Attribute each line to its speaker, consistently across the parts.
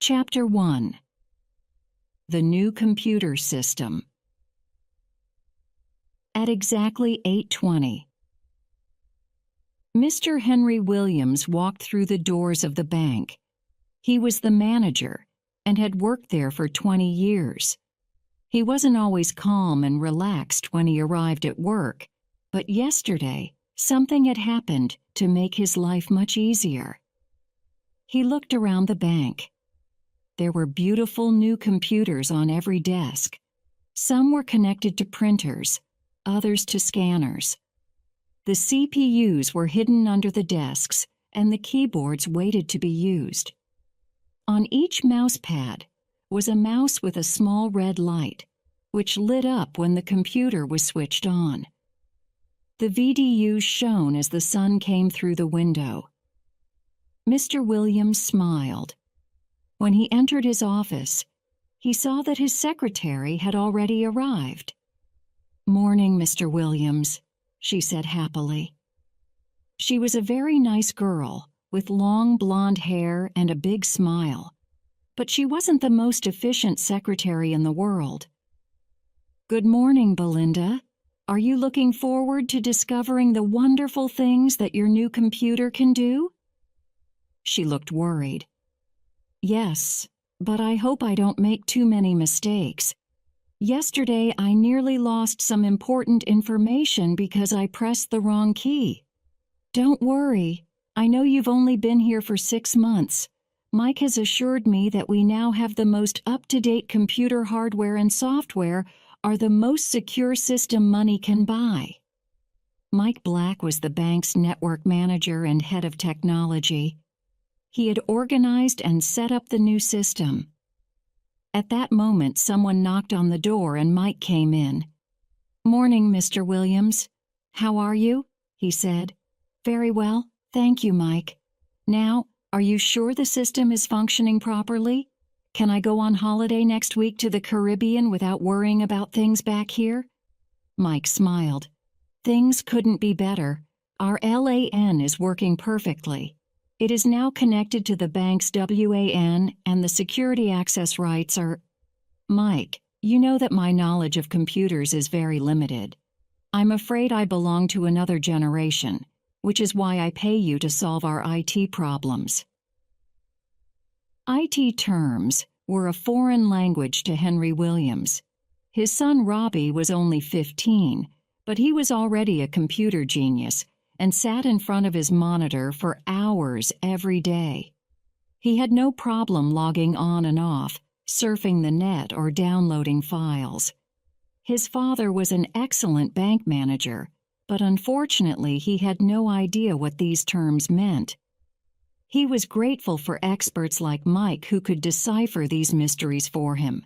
Speaker 1: Chapter 1. The New Computer System. At exactly 8:20, Mr. Henry Williams walked through the doors of the bank. He was the manager and had worked there for 20 years. He wasn't always calm and relaxed when he arrived at work, but yesterday something had happened to make his life much easier. He looked around the bank. There were beautiful new computers on every desk. Some were connected to printers, others to scanners. The CPUs were hidden under the desks, and the keyboards waited to be used. On each mouse pad was a mouse with a small red light, which lit up when the computer was switched on. The VDUs shone as the sun came through the window. Mr. Williams smiled. When he entered his office, he saw that his secretary had already arrived. "Morning, Mr. Williams," she said happily. She was a very nice girl, with long blonde hair and a big smile, but she wasn't the most efficient secretary in the world. "Good morning, Belinda. Are you looking forward to discovering the wonderful things that your new computer can do?" She looked worried. "Yes, but I hope I don't make too many mistakes. Yesterday I nearly lost some important information because I pressed the wrong key." "Don't worry. I know you've only been here for 6 months. Mike has assured me that we now have the most up-to-date computer hardware and software are the most secure system money can buy." Mike Black was the bank's network manager and head of technology. He had organized and set up the new system. At that moment, someone knocked on the door and Mike came in. "Morning, Mr. Williams. How are you?" he said. "Very well, thank you, Mike. Now, are you sure the system is functioning properly? Can I go on holiday next week to the Caribbean without worrying about things back here?" Mike smiled. "Things couldn't be better. Our LAN is working perfectly. It is now connected to the bank's WAN, and the security access rights are—" "Mike, you know that my knowledge of computers is very limited. I'm afraid I belong to another generation, which is why I pay you to solve our IT problems." IT terms were a foreign language to Henry Williams. His son Robbie was only 15, but he was already a computer genius and sat in front of his monitor for hours every day. He had no problem logging on and off, surfing the net, or downloading files. His father was an excellent bank manager, but unfortunately he had no idea what these terms meant. He was grateful for experts like Mike who could decipher these mysteries for him.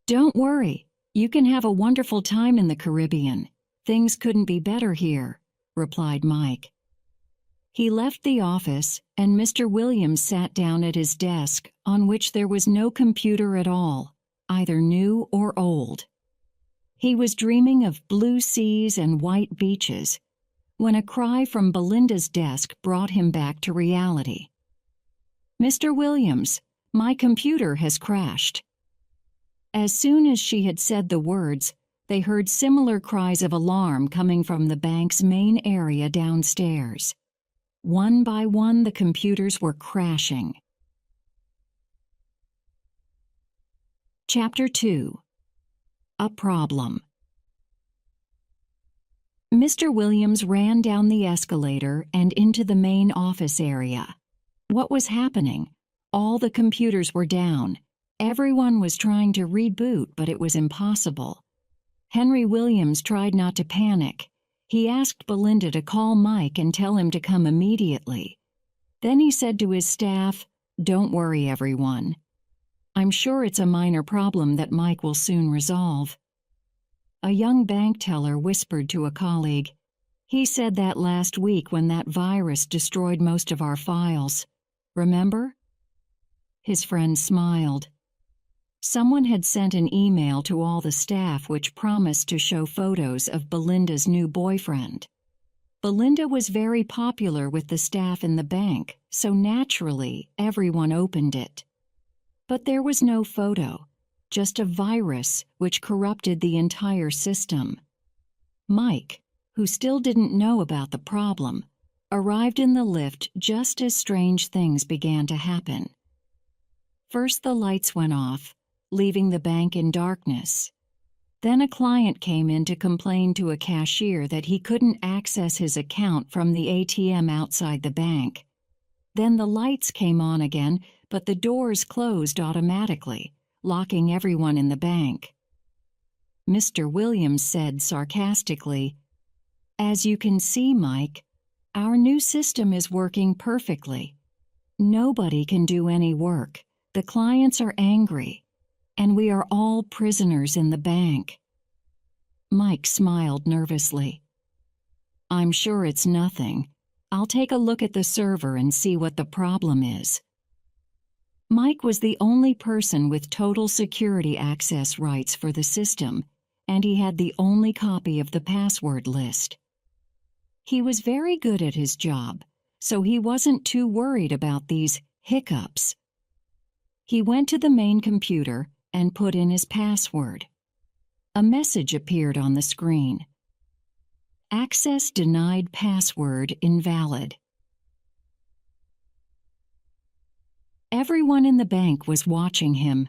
Speaker 1: "Don't worry, you can have a wonderful time in the Caribbean. Things couldn't be better here," replied Mike. He left the office, and Mr. Williams sat down at his desk, on which there was no computer at all, either new or old. He was dreaming of blue seas and white beaches, when a cry from Belinda's desk brought him back to reality. "Mr. Williams, my computer has crashed." As soon as she had said the words, they heard similar cries of alarm coming from the bank's main area downstairs. One by one, the computers were crashing. Chapter 2. A Problem. Mr. Williams ran down the escalator and into the main office area. What was happening? All the computers were down. Everyone was trying to reboot, but it was impossible. Henry Williams tried not to panic. He asked Belinda to call Mike and tell him to come immediately. Then he said to his staff, "Don't worry, everyone. I'm sure it's a minor problem that Mike will soon resolve." A young bank teller whispered to a colleague, "He said that last week when that virus destroyed most of our files. Remember?" His friend smiled. Someone had sent an email to all the staff which promised to show photos of Belinda's new boyfriend. Belinda was very popular with the staff in the bank, so naturally everyone opened it. But there was no photo, just a virus which corrupted the entire system. Mike, who still didn't know about the problem, arrived in the lift just as strange things began to happen. First, the lights went off, leaving the bank in darkness. Then a client came in to complain to a cashier that he couldn't access his account from the ATM outside the bank. Then the lights came on again, but the doors closed automatically, locking everyone in the bank. Mr. Williams said sarcastically, "As you can see, Mike, our new system is working perfectly. Nobody can do any work. The clients are angry, and we are all prisoners in the bank." Mike smiled nervously. "I'm sure it's nothing. I'll take a look at the server and see what the problem is." Mike was the only person with total security access rights for the system, and he had the only copy of the password list. He was very good at his job, so he wasn't too worried about these hiccups. He went to the main computer and put in his password. A message appeared on the screen. "Access denied, password invalid." Everyone in the bank was watching him.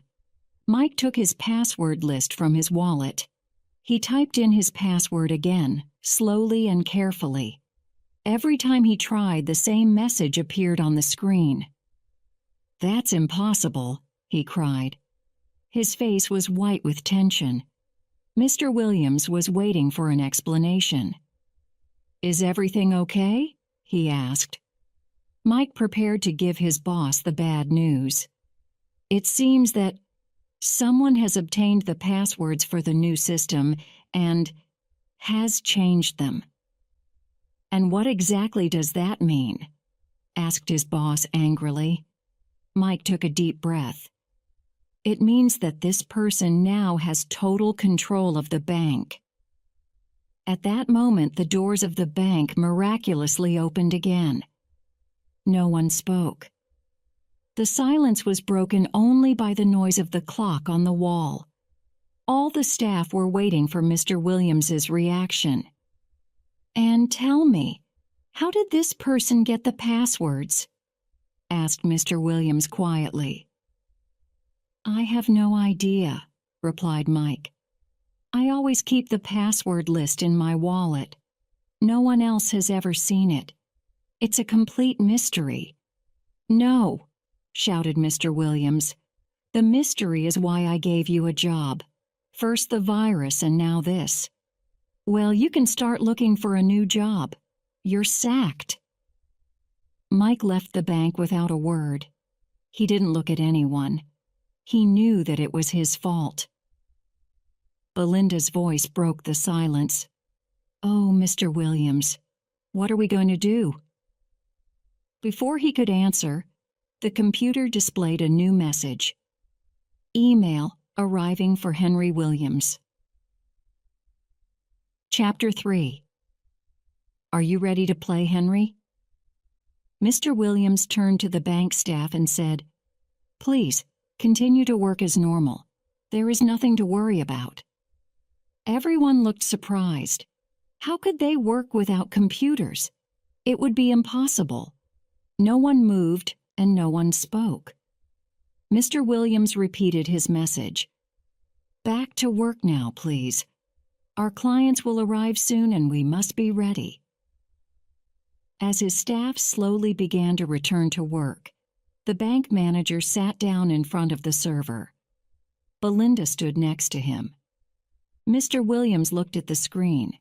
Speaker 1: Mike took his password list from his wallet. He typed in his password again, slowly and carefully. Every time he tried, the same message appeared on the screen. "That's impossible," he cried. His face was white with tension. Mr. Williams was waiting for an explanation. "Is everything okay?" he asked. Mike prepared to give his boss the bad news. "It seems that someone has obtained the passwords for the new system and has changed them." "And what exactly does that mean?" asked his boss angrily. Mike took a deep breath. "It means that this person now has total control of the bank." At that moment, the doors of the bank miraculously opened again. No one spoke. The silence was broken only by the noise of the clock on the wall. All the staff were waiting for Mr. Williams's reaction. "And tell me, how did this person get the passwords?" asked Mr. Williams quietly. "I have no idea," replied Mike. "I always keep the password list in my wallet. No one else has ever seen it. It's a complete mystery." "No," shouted Mr. Williams. "The mystery is why I gave you a job. First the virus and now this. Well, you can start looking for a new job. You're sacked." Mike left the bank without a word. He didn't look at anyone. He knew that it was his fault. Belinda's voice broke the silence. "Oh, Mr. Williams, what are we going to do?" Before he could answer, the computer displayed a new message. "Email arriving for Henry Williams." Chapter 3. Are you ready to play, Henry? Mr. Williams turned to the bank staff and said, "Please, continue to work as normal. There is nothing to worry about." Everyone looked surprised. How could they work without computers? It would be impossible. No one moved and no one spoke. Mr. Williams repeated his message. "Back to work now, please. Our clients will arrive soon and we must be ready." As his staff slowly began to return to work, the bank manager sat down in front of the server. Belinda stood next to him. Mr. Williams looked at the screen.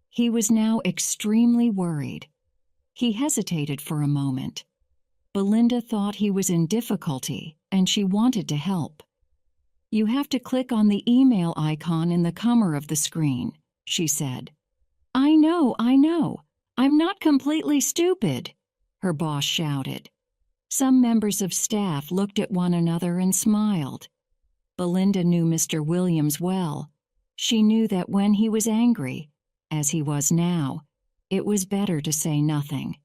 Speaker 1: He was now extremely worried. He hesitated for a moment. Belinda thought he was in difficulty, and she wanted to help. "You have to click on the email icon in the corner of the screen," she said. I know. I'm not completely stupid," her boss shouted. Some members of staff looked at one another and smiled. Belinda knew Mr. Williams well. She knew that when he was angry, as he was now, it was better to say nothing.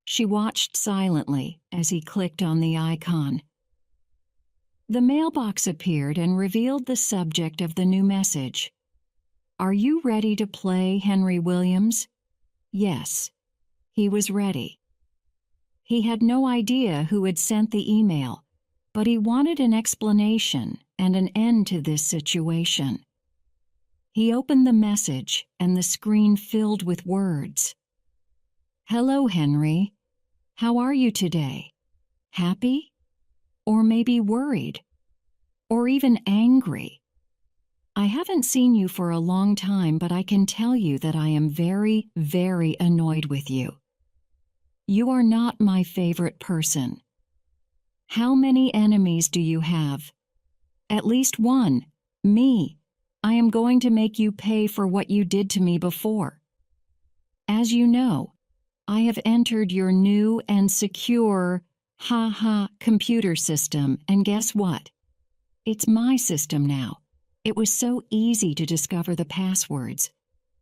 Speaker 1: She watched silently as he clicked on the icon. The mailbox appeared and revealed the subject of the new message. "Are you ready to play, Henry Williams?" Yes, he was ready. He had no idea who had sent the email, but he wanted an explanation and an end to this situation. He opened the message, and the screen filled with words. "Hello, Henry. How are you today? Happy? Or maybe worried? Or even angry? I haven't seen you for a long time, but I can tell you that I am very, very annoyed with you. You are not my favorite person. How many enemies do you have? At least one, me. I am going to make you pay for what you did to me before. As you know, I have entered your new and secure, computer system, and guess what? It's my system now. It was so easy to discover the passwords.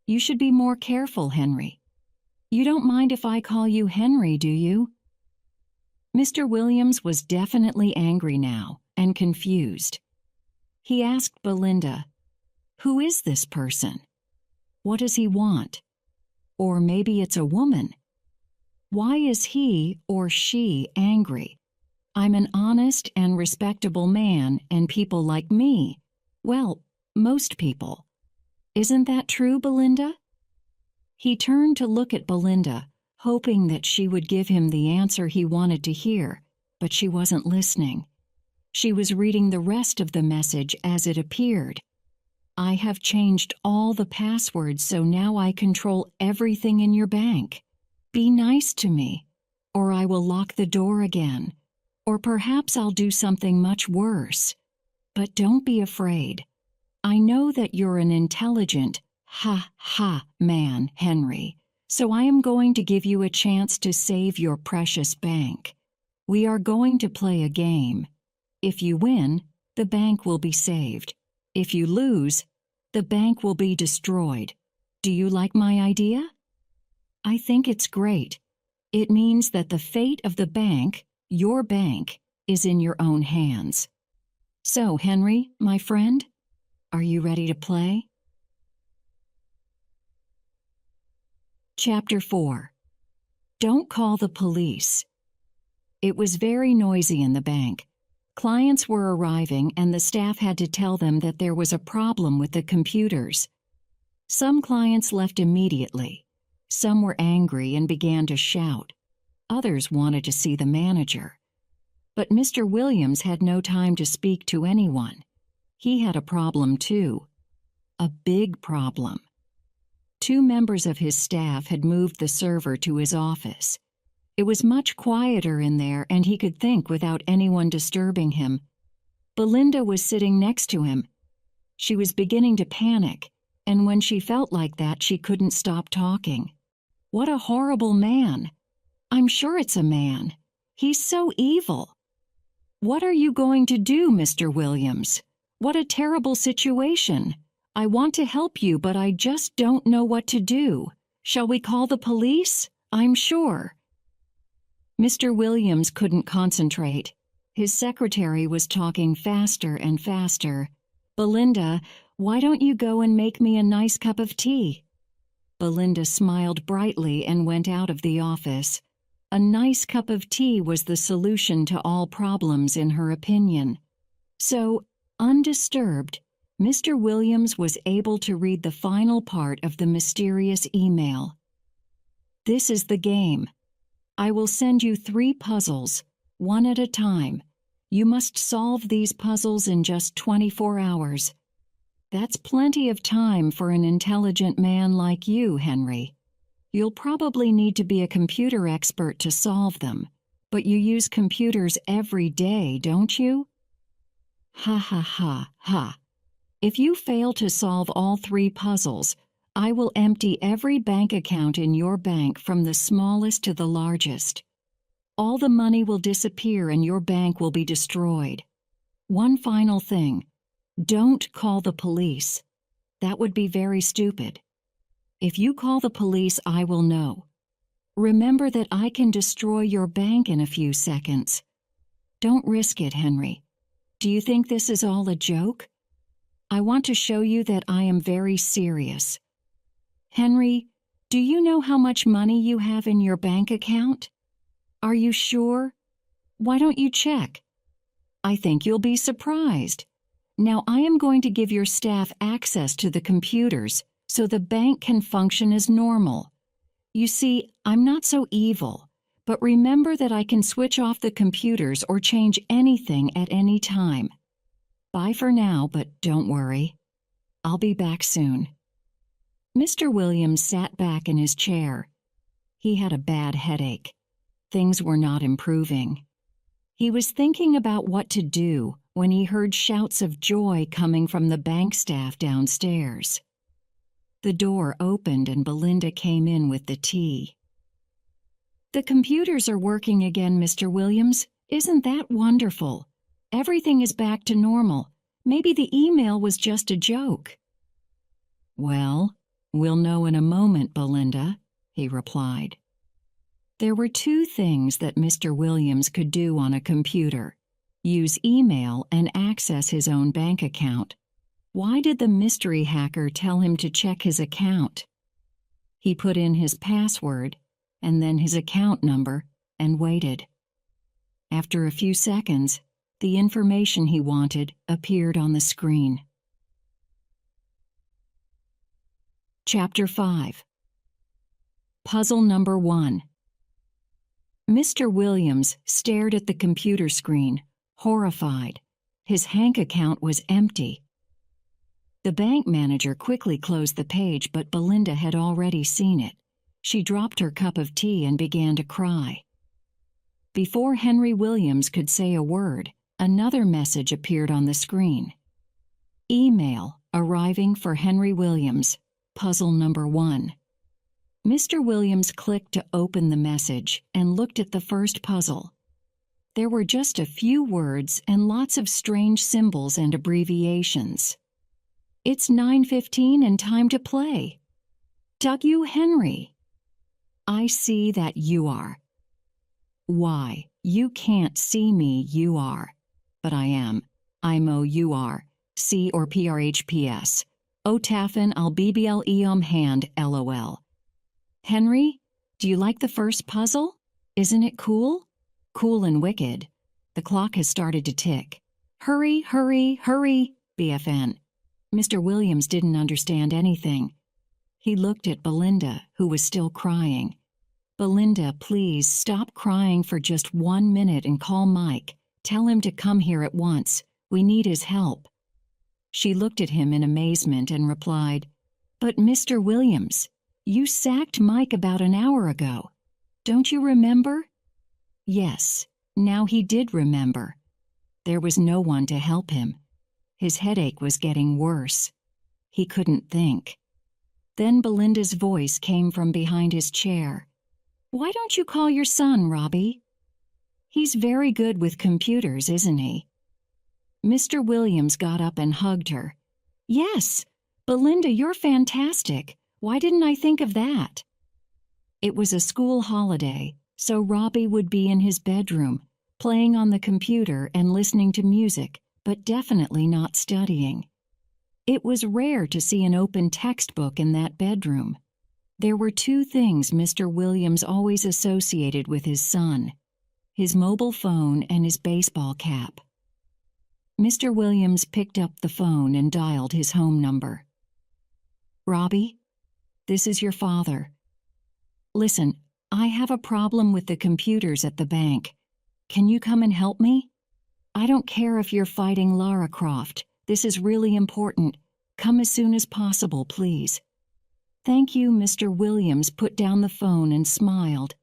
Speaker 1: You should be more careful, Henry. You don't mind if I call you Henry, do you?" Mr. Williams was definitely angry now and confused. He asked Belinda, "Who is this person? What does he want? Or maybe it's a woman. Why is he or she angry? I'm an honest and respectable man, and people like me, well, most people. Isn't that true, Belinda?" He turned to look at Belinda, hoping that she would give him the answer he wanted to hear, but she wasn't listening. She was reading the rest of the message as it appeared. "I have changed all the passwords, so now I control everything in your bank. Be nice to me, or I will lock the door again, or perhaps I'll do something much worse. But don't be afraid. I know that you're an intelligent, man, Henry, so I am going to give you a chance to save your precious bank. We are going to play a game. If you win, the bank will be saved. If you lose, the bank will be destroyed. Do you like my idea?" "I think it's great. It means that the fate of the bank, your bank, is in your own hands. So, Henry, my friend, are you ready to play?" Chapter 4. Don't Call the Police. It was very noisy in the bank. Clients were arriving, and the staff had to tell them that there was a problem with the computers. Some clients left immediately. Some were angry and began to shout. Others wanted to see the manager. But Mr. Williams had no time to speak to anyone. He had a problem too. A big problem. 2 members of his staff had moved the server to his office. It was much quieter in there, and he could think without anyone disturbing him. Belinda was sitting next to him. She was beginning to panic, and when she felt like that, she couldn't stop talking. "What a horrible man! I'm sure it's a man. He's so evil. What are you going to do, Mr. Williams? What a terrible situation. I want to help you, but I just don't know what to do. Shall we call the police? I'm sure." Mr. Williams couldn't concentrate. His secretary was talking faster and faster. "Belinda, why don't you go and make me a nice cup of tea?" Belinda smiled brightly and went out of the office. A nice cup of tea was the solution to all problems, in her opinion. So, undisturbed, Mr. Williams was able to read the final part of the mysterious email. "This is the game. I will send you 3 puzzles, one at a time. You must solve these puzzles in just 24 hours. That's plenty of time for an intelligent man like you, Henry. You'll probably need to be a computer expert to solve them, but you use computers every day, don't you?" Ha. "If you fail to solve all 3 puzzles, I will empty every bank account in your bank from the smallest to the largest. All the money will disappear and your bank will be destroyed. One final thing. Don't call the police. That would be very stupid. If you call the police, I will know. Remember that I can destroy your bank in a few seconds. Don't risk it, Henry. Do you think this is all a joke? I want to show you that I am very serious. Henry, do you know how much money you have in your bank account? Are you sure? Why don't you check? I think you'll be surprised. Now I am going to give your staff access to the computers so the bank can function as normal. You see, I'm not so evil, but remember that I can switch off the computers or change anything at any time. Bye for now, but don't worry. I'll be back soon. Mr. Williams sat back in his chair. He had a bad headache. Things were not improving. He was thinking about what to do when he heard shouts of joy coming from the bank staff downstairs. The door opened and Belinda came in with the tea. The computers are working again, Mr. Williams. Isn't that wonderful? Everything is back to normal. Maybe the email was just a joke. Well, we'll know in a moment, Belinda, he replied. There were two things that Mr. Williams could do on a computer: use email and access his own bank account. Why did the mystery hacker tell him to check his account? He put in his password and then his account number and waited. After a few seconds, the information he wanted appeared on the screen. Chapter 5. Puzzle number 1. Mr. Williams stared at the computer screen, horrified. His bank account was empty. The bank manager quickly closed the page, but Belinda had already seen it. She dropped her cup of tea and began to cry. Before Henry Williams could say a word, another message appeared on the screen. Email arriving for Henry Williams, puzzle number 1. Mr. Williams clicked to open the message and looked at the first puzzle. There were just a few words and lots of strange symbols and abbreviations. It's 9:15 and time to play. W. Henry. I see that you are. Why, you can't see me, you are. But I am. I'm O-U-R. C or PRHPS. O-Taffin I'll BBL-E hand LOL. Henry, do you like the first puzzle? Isn't it cool? Cool and wicked. The clock has started to tick. Hurry, hurry, hurry, BFN. Mr. Williams didn't understand anything. He looked at Belinda, who was still crying. Belinda, please stop crying for just 1 minute and call Mike. Tell him to come here at once. We need his help. She looked at him in amazement and replied, But Mr. Williams, you sacked Mike about an hour ago. Don't you remember? Yes, now he did remember. There was no one to help him. His headache was getting worse. He couldn't think. Then Belinda's voice came from behind his chair. Why don't you call your son, Robbie? He's very good with computers, isn't he? Mr. Williams got up and hugged her. Yes, Belinda, you're fantastic. Why didn't I think of that? It was a school holiday, so Robbie would be in his bedroom, playing on the computer and listening to music, but definitely not studying. It was rare to see an open textbook in that bedroom. There were two things Mr. Williams always associated with his son: his mobile phone and his baseball cap. Mr. Williams picked up the phone and dialed his home number. Robbie, this is your father. Listen, I have a problem with the computers at the bank. Can you come and help me? I don't care if you're fighting Lara Croft. This is really important. Come as soon as possible, please. Thank you, Mr. Williams put down the phone and smiled.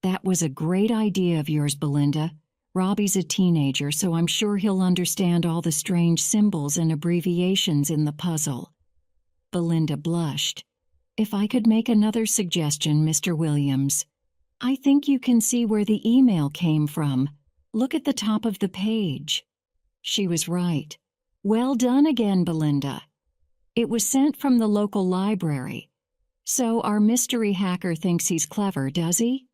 Speaker 1: That was a great idea of yours, Belinda. Robbie's a teenager, so I'm sure he'll understand all the strange symbols and abbreviations in the puzzle. Belinda blushed. If I could make another suggestion, Mr. Williams. I think you can see where the email came from. Look at the top of the page. She was right. Well done again, Belinda. It was sent from the local library. So our mystery hacker thinks he's clever, does he?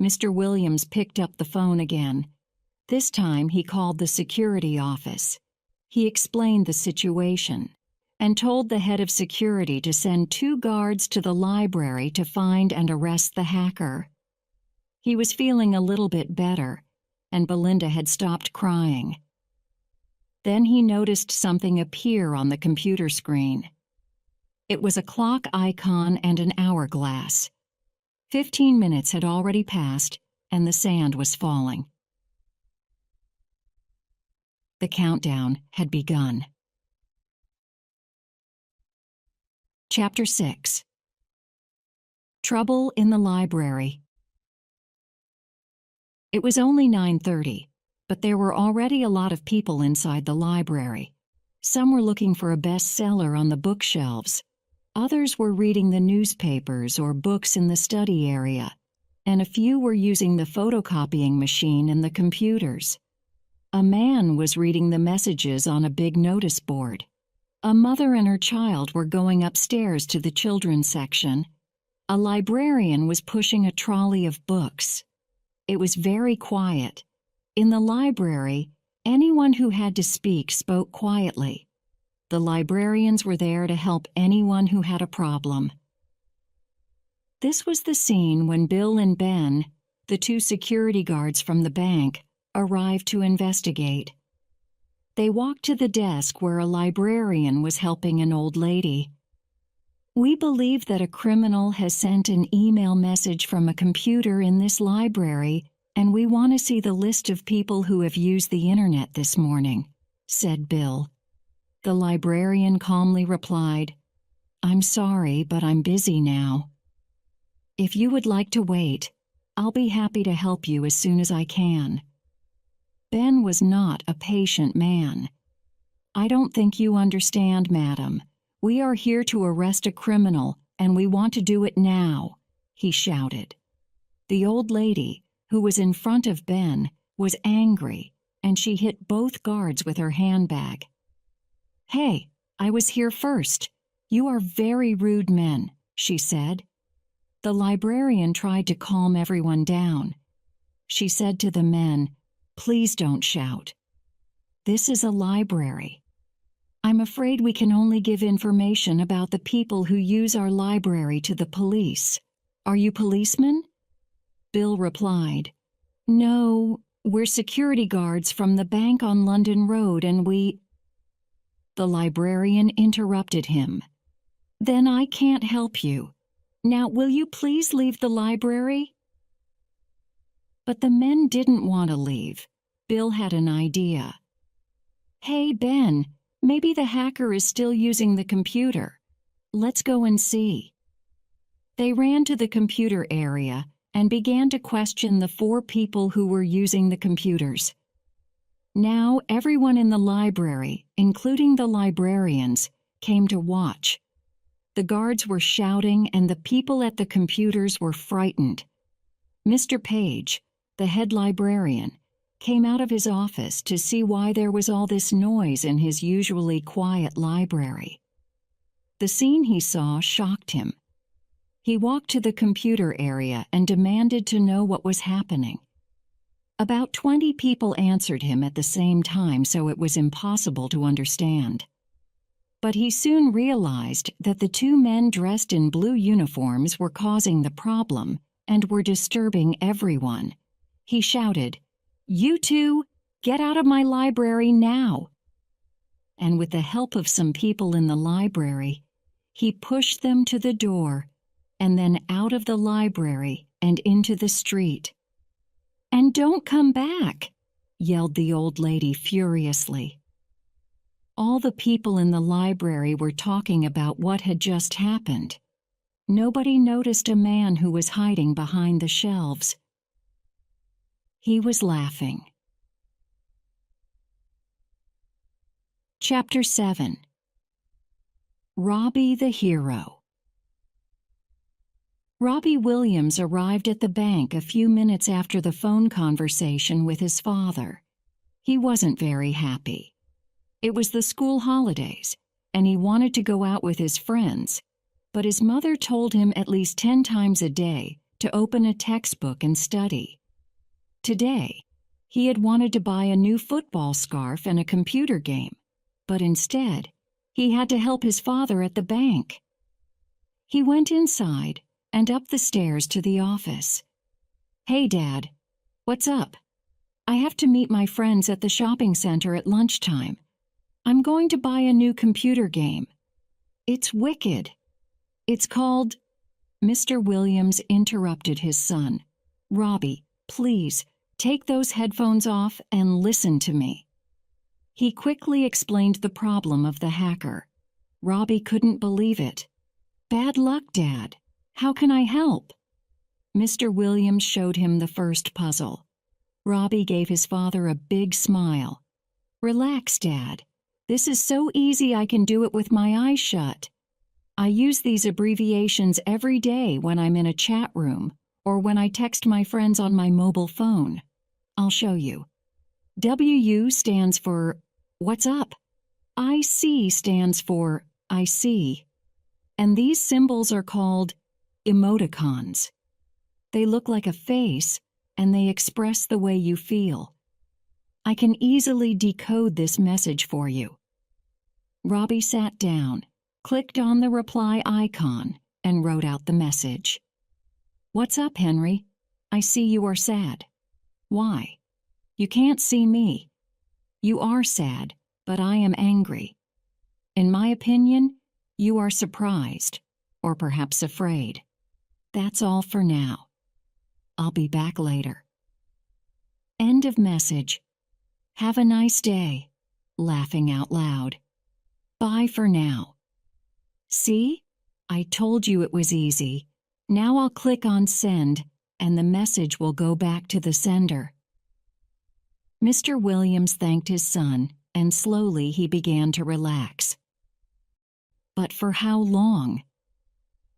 Speaker 1: Mr. Williams picked up the phone again. This time he called the security office. He explained the situation and told the head of security to send 2 guards to the library to find and arrest the hacker. He was feeling a little bit better, and Belinda had stopped crying. Then he noticed something appear on the computer screen. It was a clock icon and an hourglass. 15 minutes had already passed, and the sand was falling. The countdown had begun. Chapter 6. Trouble in the Library. It was only 9:30, but there were already a lot of people inside the library. Some were looking for a bestseller on the bookshelves. Others were reading the newspapers or books in the study area, and a few were using the photocopying machine and the computers. A man was reading the messages on a big notice board. A mother and her child were going upstairs to the children's section. A librarian was pushing a trolley of books. It was very quiet. In the library, anyone who had to speak spoke quietly. The librarians were there to help anyone who had a problem. This was the scene when Bill and Ben, the 2 security guards from the bank, arrived to investigate. They walked to the desk where a librarian was helping an old lady. "We believe that a criminal has sent an email message from a computer in this library, and we want to see the list of people who have used the internet this morning," said Bill. The librarian calmly replied, "I'm sorry, but I'm busy now. If you would like to wait, I'll be happy to help you as soon as I can." Ben was not a patient man. "I don't think you understand, madam. We are here to arrest a criminal, and we want to do it now," he shouted. The old lady, who was in front of Ben, was angry, and she hit both guards with her handbag. "Hey, I was here first. You are very rude men," she said. The librarian tried to calm everyone down. She said to the men, "Please don't shout. This is a library. I'm afraid we can only give information about the people who use our library to the police. Are you policemen?" Bill replied, "No, we're security guards from the bank on London Road and we—" The librarian interrupted him. "Then I can't help you. Now, will you please leave the library?" But the men didn't want to leave. Bill had an idea. "Hey, Ben, maybe the hacker is still using the computer. Let's go and see." They ran to the computer area and began to question the 4 people who were using the computers. Now everyone in the library, including the librarians, came to watch. The guards were shouting and the people at the computers were frightened. Mr. Page, the head librarian, came out of his office to see why there was all this noise in his usually quiet library. The scene he saw shocked him. He walked to the computer area and demanded to know what was happening. About 20 people answered him at the same time, so it was impossible to understand. But he soon realized that the 2 men dressed in blue uniforms were causing the problem and were disturbing everyone. He shouted, "You 2, get out of my library now!" And with the help of some people in the library, he pushed them to the door and then out of the library and into the street. "And don't come back!" yelled the old lady furiously. All the people in the library were talking about what had just happened. Nobody noticed a man who was hiding behind the shelves. He was laughing. Chapter 7. Robbie the Hero. Robbie Williams arrived at the bank a few minutes after the phone conversation with his father. He wasn't very happy. It was the school holidays, and he wanted to go out with his friends, but his mother told him at least 10 times a day to open a textbook and study. Today, He had wanted to buy a new football scarf and a computer game, but instead, he had to help his father at the bank. He went inside and up the stairs to the office. "Hey, Dad, what's up? I have to meet my friends at the shopping center at lunchtime. I'm going to buy a new computer game. It's wicked. It's called—" Mr. Williams interrupted his son. "Robbie, please, take those headphones off and listen to me." He quickly explained the problem of the hacker. Robbie couldn't believe it. "Bad luck, Dad. How can I help?" Mr. Williams showed him the first puzzle. Robbie gave his father a big smile. "Relax, Dad. This is so easy I can do it with my eyes shut. I use these abbreviations every day when I'm in a chat room or when I text my friends on my mobile phone. I'll show you. WU stands for What's up? IC stands for I see. And these symbols are called emoticons. They look like a face and they express the way you feel. I can easily decode this message for you." Robbie sat down, clicked on the reply icon, and wrote out the message. "What's up, Henry? I see you are sad. Why? You can't see me. You are sad, but I am angry. In my opinion, you are surprised, or perhaps afraid. That's all for now. I'll be back later." End of message. Have a nice day. Laughing out loud. Bye for now. See? I told you it was easy. Now I'll click on send, and the message will go back to the sender. Mr. Williams thanked his son, and slowly he began to relax. But for how long?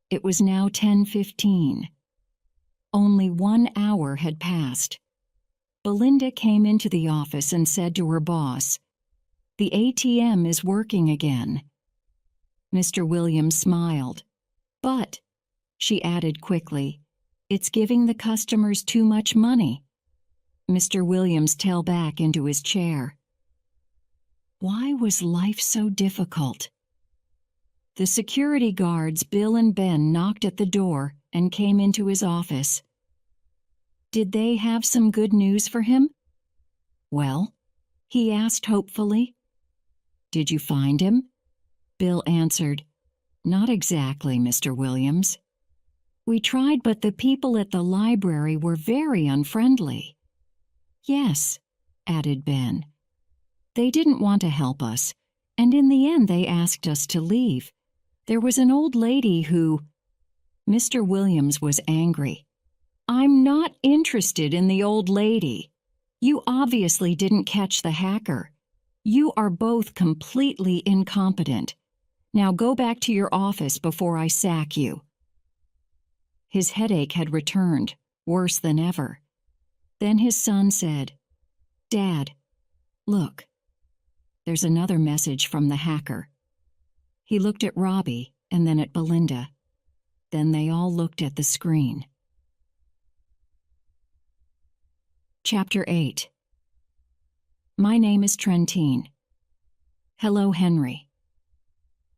Speaker 1: It was now 10:15. Only 1 hour had passed. Belinda came into the office and said to her boss, "The ATM is working again." Mr. Williams smiled. "But," she added quickly, "it's giving the customers too much money." Mr. Williams fell back into his chair. Why was life so difficult? The security guards, Bill and Ben, knocked at the door and came into his office. Did they have some good news for him? "Well?" he asked hopefully. "Did you find him?" Bill answered, "Not exactly, Mr. Williams. We tried, but the people at the library were very unfriendly." "Yes," added Ben. "They didn't want to help us, and in the end they asked us to leave. There was an old lady who—" Mr. Williams was angry. "I'm not interested in the old lady. You obviously didn't catch the hacker. You are both completely incompetent. Now go back to your office before I sack you." His headache had returned, worse than ever. Then his son said, "Dad, look. There's another message from the hacker." He looked at Robbie and then at Belinda. Then they all looked at the screen. Chapter 8. My name is Trentine. Hello, Henry.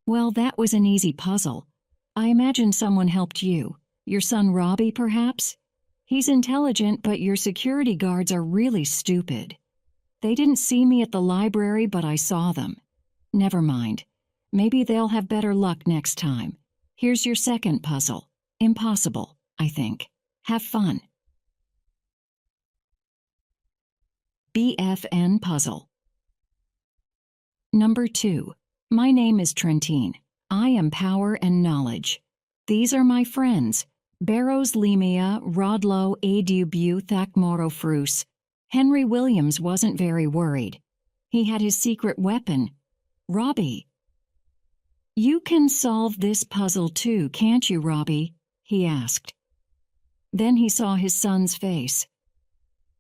Speaker 1: Well, that was an easy puzzle. I imagine someone helped you. Your son Robbie, perhaps? He's intelligent, but your security guards are really stupid. They didn't see me at the library, but I saw them. Never mind. Maybe they'll have better luck next time. Here's your second puzzle. Impossible, I think. Have fun. BFN puzzle. Number 2. My name is Trentine. I am power and knowledge. These are my friends. Barrows Lemia, Rodlow, Adubu, Thakmorofrus. Henry Williams wasn't very worried. He had his secret weapon. Robbie. You can solve this puzzle too, can't you, Robbie? He asked. Then he saw his son's face.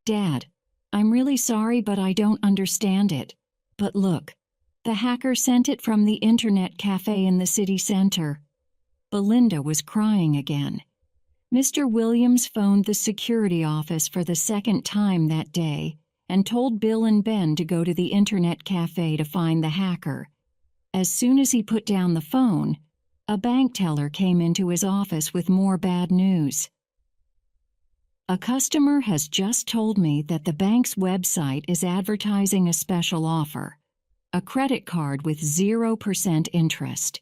Speaker 1: Dad, I'm really sorry, but I don't understand it. But look, the hacker sent it from the internet cafe in the city center. Belinda was crying again. Mr. Williams phoned the security office for the second time that day, and told Bill and Ben to go to the internet cafe to find the hacker. As soon as he put down the phone, a bank teller came into his office with more bad news. A customer has just told me that the bank's website is advertising a special offer, a credit card with 0% interest.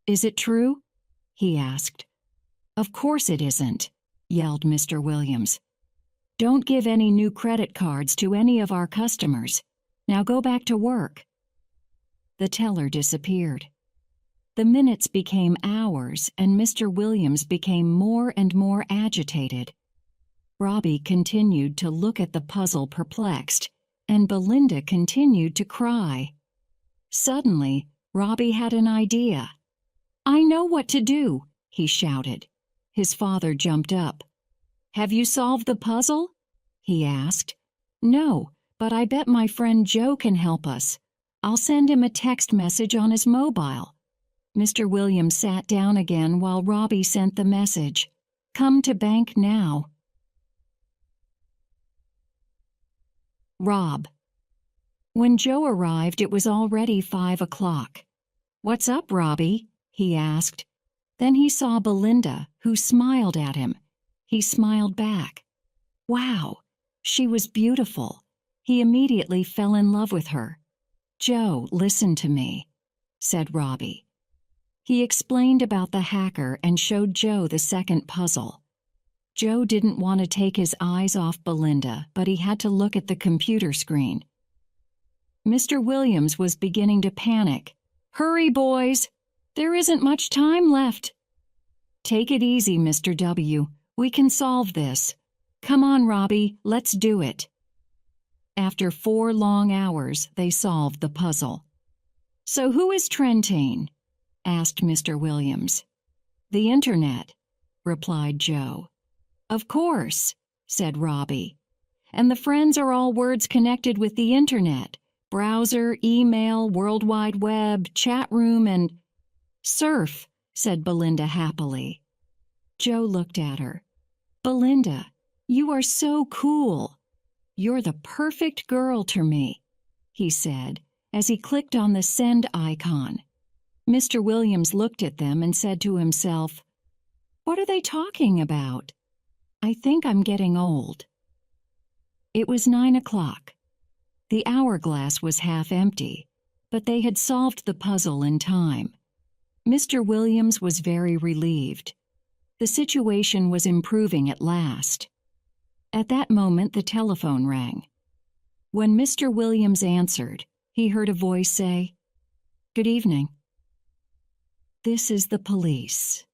Speaker 1: Is it true? He asked. Of course it isn't, yelled Mr. Williams. Don't give any new credit cards to any of our customers. Now go back to work. The teller disappeared. The minutes became hours, and Mr. Williams became more and more agitated. Robbie continued to look at the puzzle perplexed, and Belinda continued to cry. Suddenly, Robbie had an idea. I know what to do, he shouted. His father jumped up. Have you solved the puzzle? He asked. No, but I bet my friend Joe can help us. I'll send him a text message on his mobile. Mr. Williams sat down again while Robbie sent the message. Come to bank now. Rob. When Joe arrived, it was already 5 o'clock. What's up, Robbie? He asked. Then he saw Belinda, who smiled at him. He smiled back. Wow, she was beautiful. He immediately fell in love with her. Joe, listen to me, said Robbie. He explained about the hacker and showed Joe the second puzzle. Joe didn't want to take his eyes off Belinda, but he had to look at the computer screen. Mr. Williams was beginning to panic. Hurry, boys! There isn't much time left. Take it easy, Mr. W. We can solve this. Come on, Robbie, let's do it. After 4 long hours, they solved the puzzle. So who is Trentine? Asked Mr. Williams. The Internet, replied Joe. Of course, said Robbie. And the friends are all words connected with the Internet. Browser, email, World Wide Web, chat room, and... Surf, said Belinda happily. Joe looked at her. Belinda, you are so cool. You're the perfect girl to me, he said, as he clicked on the send icon. Mr. Williams looked at them and said to himself, What are they talking about? I think I'm getting old. It was 9 o'clock. The hourglass was half empty, but they had solved the puzzle in time. Mr. Williams was very relieved. The situation was improving at last. At that moment, the telephone rang. When Mr. Williams answered, he heard a voice say, Good evening. This is the police.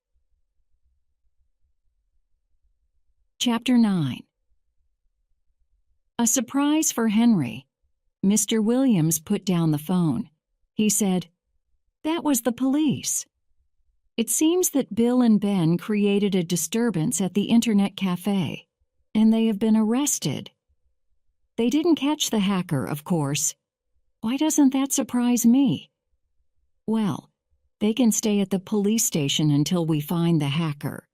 Speaker 1: Chapter 9. A surprise for Henry. Mr. Williams put down the phone. He said, That was the police. It seems that Bill and Ben created a disturbance at the Internet Cafe, and they have been arrested. They didn't catch the hacker, of course. Why doesn't that surprise me? Well, they can stay at the police station until we find the hacker.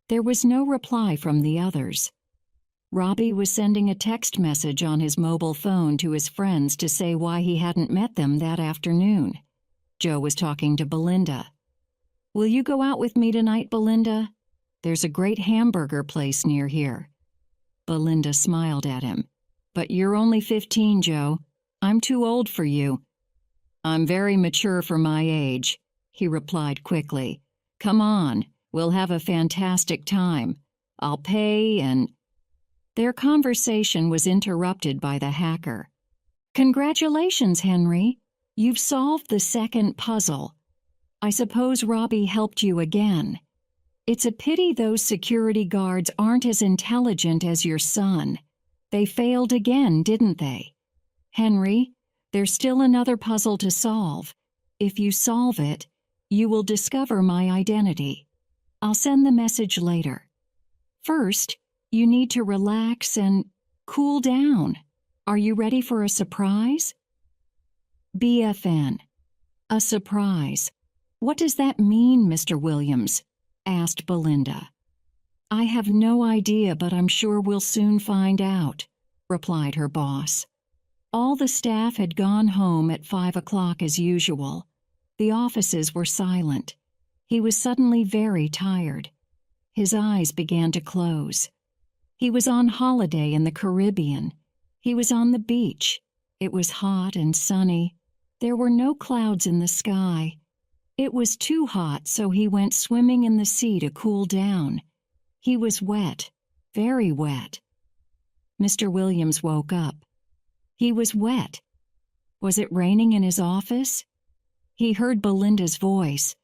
Speaker 1: There was no reply from the others. Robbie was sending a text message on his mobile phone to his friends to say why he hadn't met them that afternoon. Joe was talking to Belinda. Will you go out with me tonight, Belinda? There's a great hamburger place near here. Belinda smiled at him. But you're only 15, Joe. I'm too old for you. I'm very mature for my age, he replied quickly. Come on, we'll have a fantastic time. I'll pay and... Their conversation was interrupted by the hacker. Congratulations, Henry. You've solved the second puzzle. I suppose Robbie helped you again. It's a pity those security guards aren't as intelligent as your son. They failed again, didn't they? Henry, there's still another puzzle to solve. If you solve it, you will discover my identity. I'll send the message later. First, you need to relax and cool down. Are you ready for a surprise? BFN. A surprise. What does that mean, Mr. Williams? Asked Belinda. I have no idea, but I'm sure we'll soon find out. replied her boss. All the staff had gone home at 5 o'clock as usual. The offices were silent. He was suddenly very tired. His eyes began to close. He was on holiday in the Caribbean. He was on the beach. It was hot and sunny. There were no clouds in the sky. It was too hot, so he went swimming in the sea to cool down. He was wet, very wet. Mr. Williams woke up. He was wet. Was it raining in his office? He heard Belinda's voice.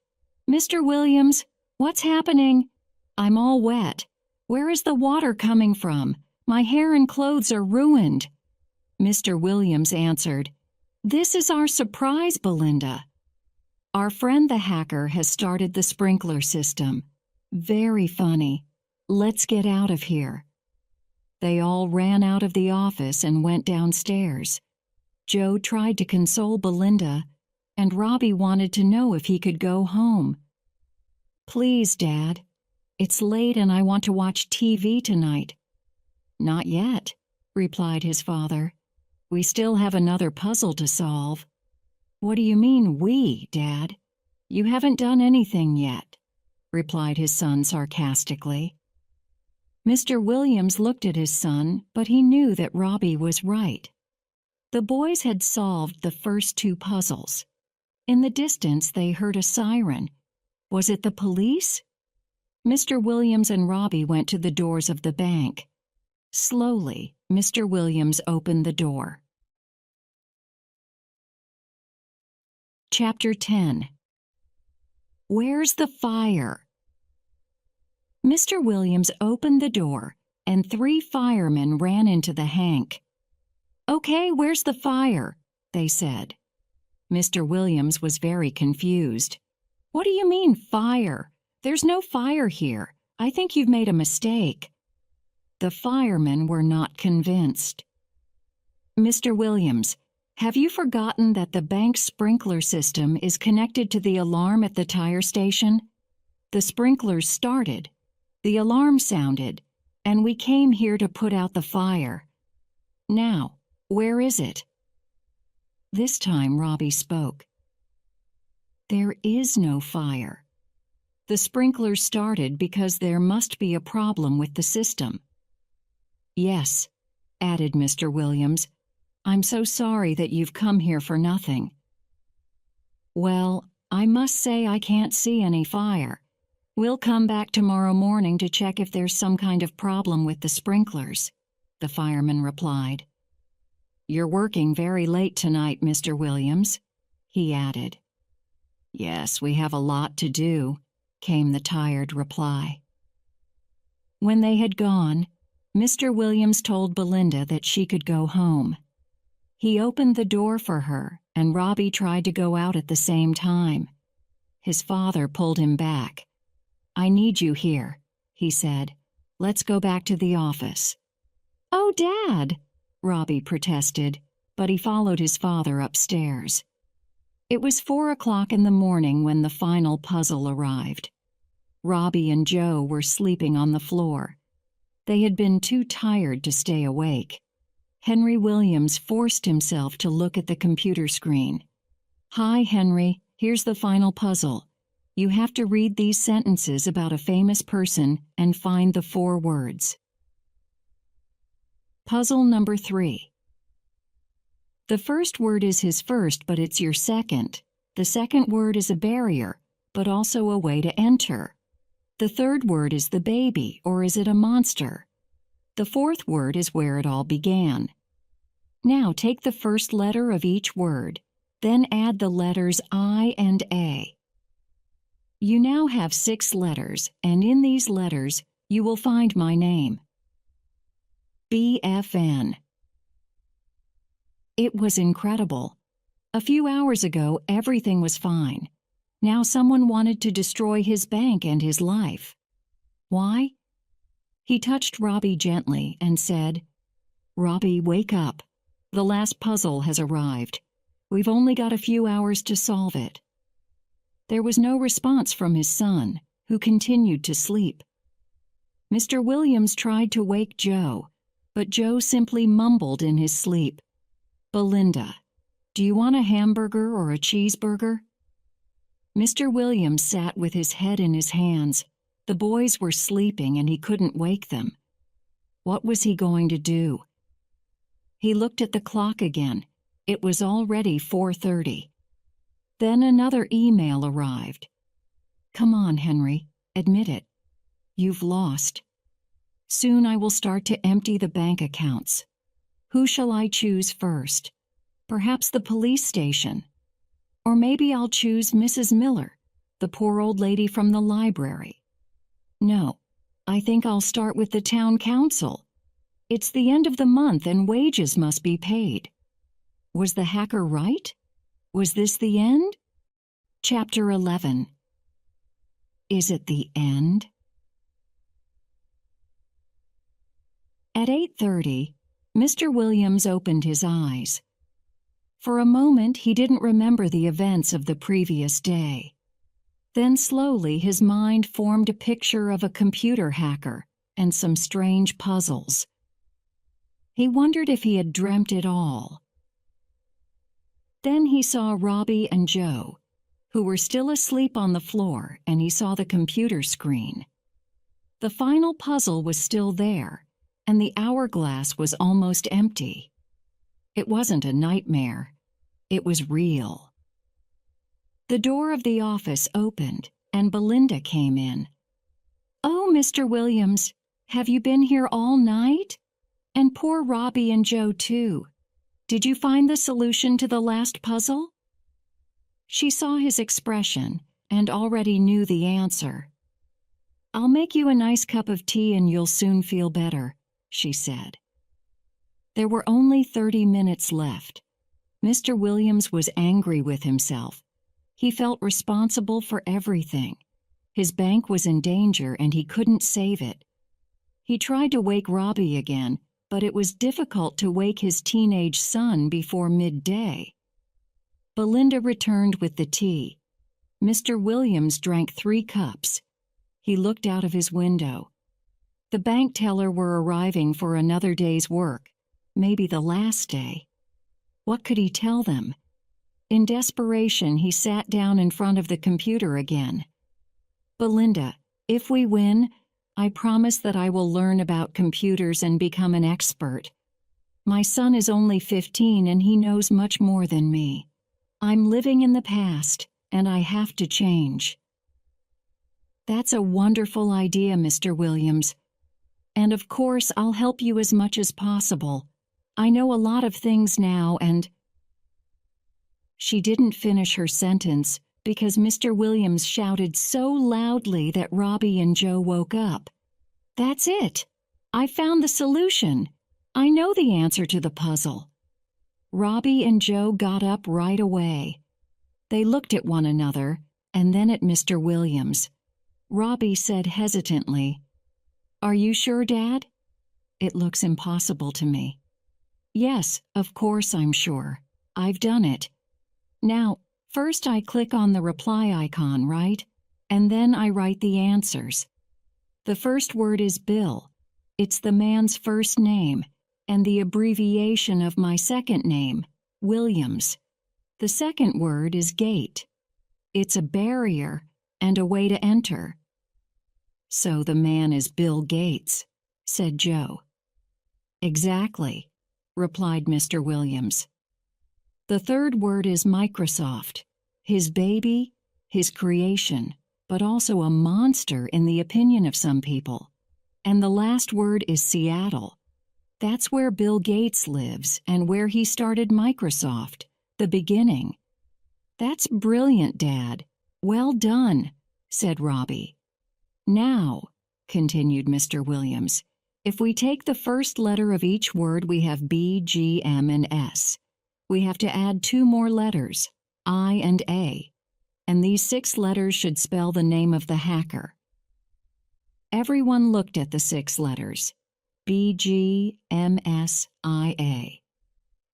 Speaker 1: "Mr. Williams, what's happening? I'm all wet. Where is the water coming from? My hair and clothes are ruined." Mr. Williams answered, "This is our surprise, Belinda. Our friend the hacker has started the sprinkler system. Very funny. Let's get out of here." They all ran out of the office and went downstairs. Joe tried to console Belinda, and Robbie wanted to know if he could go home. "Please, Dad. It's late and I want to watch TV tonight." "Not yet," replied his father. "We still have another puzzle to solve." "What do you mean, we, Dad? You haven't done anything yet," replied his son sarcastically. Mr. Williams looked at his son, but he knew that Robbie was right. The boys had solved the first two puzzles. In the distance, they heard a siren. Was it the police? Mr. Williams and Robbie went to the doors of the bank. Slowly, Mr. Williams opened the door. Chapter 10. Where's the fire? Mr. Williams opened the door, and 3 firemen ran into the hank. "Okay, where's the fire?" they said. Mr. Williams was very confused. "What do you mean, fire? There's no fire here. I think you've made a mistake." The firemen were not convinced. "Mr. Williams, have you forgotten that the bank's sprinkler system is connected to the alarm at the tire station? The sprinklers started. The alarm sounded, and we came here to put out the fire. Now, where is it?" This time Robbie spoke. "There is no fire. The sprinklers started because there must be a problem with the system." "Yes," added Mr. Williams, "I'm so sorry that you've come here for nothing." "Well, I must say I can't see any fire. We'll come back tomorrow morning to check if there's some kind of problem with the sprinklers," the fireman replied. "You're working very late tonight, Mr. Williams," he added. "Yes, we have a lot to do," came the tired reply. When they had gone, Mr. Williams told Belinda that she could go home. He opened the door for her, and Robbie tried to go out at the same time. His father pulled him back. "I need you here," he said. "Let's go back to the office." "Oh, Dad," Robbie protested, but he followed his father upstairs. It was 4 o'clock in the morning when the final puzzle arrived. Robbie and Joe were sleeping on the floor. They had been too tired to stay awake. Henry Williams forced himself to look at the computer screen. "Hi, Henry, here's the final puzzle. You have to read these sentences about a famous person and find the 4 words. Puzzle number 3. The first word is his first, but it's your second. The second word is a barrier, but also a way to enter. The third word is the baby, or is it a monster? The fourth word is where it all began. Now take the first letter of each word, then add the letters I and A. You now have 6 letters, and in these letters, you will find my name. BFN. It was incredible. A few hours ago, everything was fine. Now someone wanted to destroy his bank and his life. Why? He touched Robbie gently and said, "Robbie, wake up. The last puzzle has arrived. We've only got a few hours to solve it." There was no response from his son, who continued to sleep. Mr. Williams tried to wake Joe, but Joe simply mumbled in his sleep, "Belinda, do you want a hamburger or a cheeseburger?" Mr. Williams sat with his head in his hands. The boys were sleeping and he couldn't wake them. What was he going to do? He looked at the clock again. It was already 4:30. Then another email arrived. "Come on, Henry, admit it. You've lost. Soon I will start to empty the bank accounts. Who shall I choose first? Perhaps the police station. Or maybe I'll choose Mrs. Miller, the poor old lady from the library. No, I think I'll start with the town council. It's the end of the month and wages must be paid." Was the hacker right? Was this the end? Chapter 11. Is it the end? At 8:30, Mr. Williams opened his eyes. For a moment, he didn't remember the events of the previous day. Then slowly his mind formed a picture of a computer hacker and some strange puzzles. He wondered if he had dreamt it all. Then he saw Robbie and Joe, who were still asleep on the floor, and he saw the computer screen. The final puzzle was still there, and the hourglass was almost empty. It wasn't a nightmare. It was real. The door of the office opened, and Belinda came in. "Oh, Mr. Williams, have you been here all night? And poor Robbie and Joe, too. Did you find the solution to the last puzzle?" She saw his expression and already knew the answer. "I'll make you a nice cup of tea and you'll soon feel better," she said. There were only 30 minutes left. Mr. Williams was angry with himself. He felt responsible for everything. His bank was in danger and he couldn't save it. He tried to wake Robbie again, but it was difficult to wake his teenage son before midday. Belinda returned with the tea. Mr. Williams drank 3 cups. He looked out of his window. The bank teller were arriving for another day's work, maybe the last day. What could he tell them? In desperation, he sat down in front of the computer again. "Belinda, if we win, I promise that I will learn about computers and become an expert. My son is only 15 and he knows much more than me. I'm living in the past, and I have to change." "That's a wonderful idea, Mr. Williams. And of course, I'll help you as much as possible. I know a lot of things now and—" She didn't finish her sentence because Mr. Williams shouted so loudly that Robbie and Joe woke up. "That's it! I found the solution! I know the answer to the puzzle." Robbie and Joe got up right away. They looked at one another and then at Mr. Williams. Robbie said hesitantly, "Are you sure, Dad?" "It looks impossible to me." "Yes, of course I'm sure. I've done it. Now, first I click on the reply icon, right? And then I write the answers. The first word is Bill. It's the man's first name and the abbreviation of my second name, Williams. The second word is gate. It's a barrier and a way to enter." "So the man is Bill Gates," said Joe. "Exactly," replied Mr. Williams. The third word is Microsoft, his baby, his creation, but also a monster in the opinion of some people. And the last word is Seattle. That's where Bill Gates lives and where he started Microsoft, the beginning. "That's brilliant, Dad. Well done," said Robbie. "Now," continued Mr. Williams, "if we take the first letter of each word, we have B, G, M, and S. We have to add 2 more letters, I and A, and these 6 letters should spell the name of the hacker." Everyone looked at the 6 letters, B, G, M, S, I, A.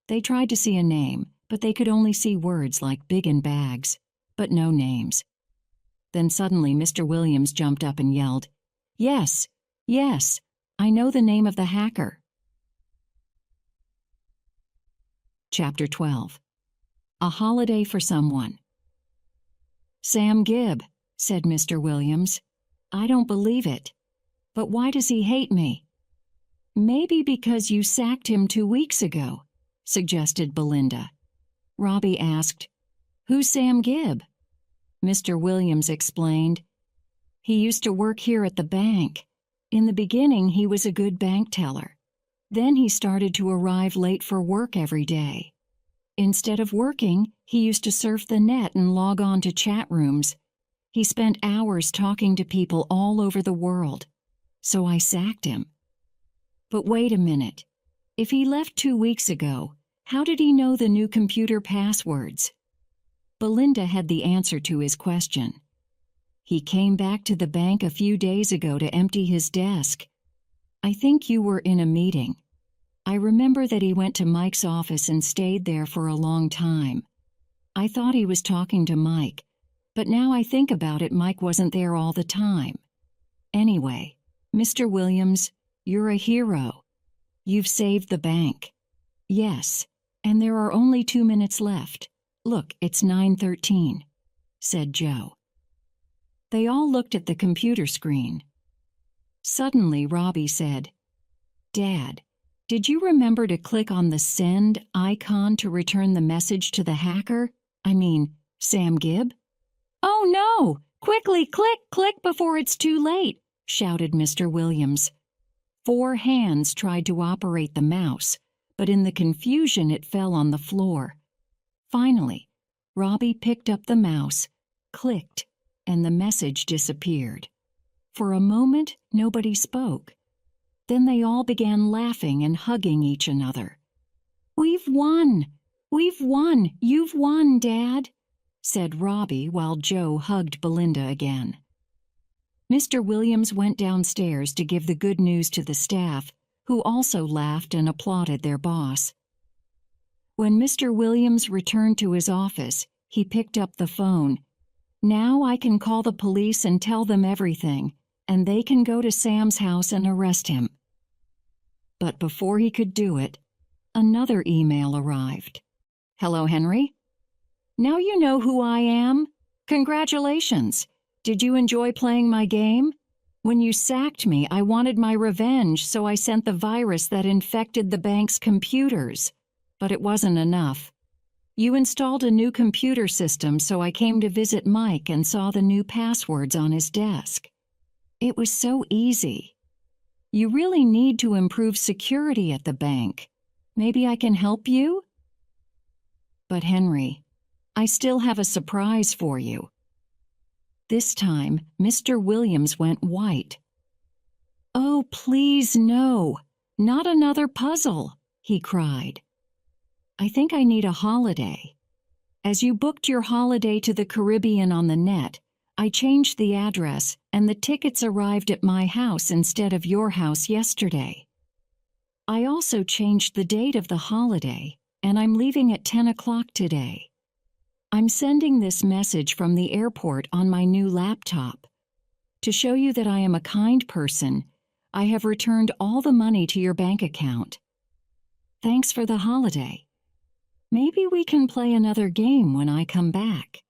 Speaker 1: They tried to see a name, but they could only see words like big and bags, but no names. Then suddenly Mr. Williams jumped up and yelled, "Yes, yes, I know the name of the hacker." Chapter 12. A Holiday for Someone. "Sam Gibb," said Mr. Williams. "I don't believe it. But why does he hate me?" "Maybe because you sacked him 2 weeks ago," suggested Belinda. Robbie asked, "Who's Sam Gibb?" Mr. Williams explained, "He used to work here at the bank. In the beginning, he was a good bank teller. Then he started to arrive late for work every day. Instead of working, he used to surf the net and log on to chat rooms. He spent hours talking to people all over the world. So I sacked him." "But wait a minute. If he left 2 weeks ago, how did he know the new computer passwords?" Belinda had the answer to his question. "He came back to the bank a few days ago to empty his desk. I think you were in a meeting. I remember that he went to Mike's office and stayed there for a long time. I thought he was talking to Mike, but now I think about it, Mike wasn't there all the time. Anyway, Mr. Williams, you're a hero. You've saved the bank." "Yes, and there are only 2 minutes left. Look, it's 9:13, said Joe. They all looked at the computer screen. Suddenly, Robbie said, "Dad, did you remember to click on the send icon to return the message to the hacker? I mean, Sam Gibb?" "Oh no! Quickly click before it's too late," shouted Mr. Williams. 4 hands tried to operate the mouse, but in the confusion it fell on the floor. Finally, Robbie picked up the mouse, clicked, and the message disappeared. For a moment, nobody spoke. Then they all began laughing and hugging each other. "We've won! We've won! You've won, Dad!" said Robbie while Joe hugged Belinda again. Mr. Williams went downstairs to give the good news to the staff, who also laughed and applauded their boss. When Mr. Williams returned to his office, he picked up the phone. "Now I can call the police and tell them everything, and they can go to Sam's house and arrest him." But before he could do it, another email arrived. "Hello, Henry. Now you know who I am. Congratulations. Did you enjoy playing my game? When you sacked me, I wanted my revenge, so I sent the virus that infected the bank's computers. But it wasn't enough. You installed a new computer system, so I came to visit Mike and saw the new passwords on his desk. It was so easy. You really need to improve security at the bank. Maybe I can help you?" "But Henry, I still have a surprise for you." This time, Mr. Williams went white. "Oh, please no, not another puzzle," he cried. "I think I need a holiday. As you booked your holiday to the Caribbean on the net, I changed the address and the tickets arrived at my house instead of your house yesterday. I also changed the date of the holiday, and I'm leaving at 10 o'clock today. I'm sending this message from the airport on my new laptop. To show you that I am a kind person, I have returned all the money to your bank account. Thanks for the holiday. Maybe we can play another game when I come back."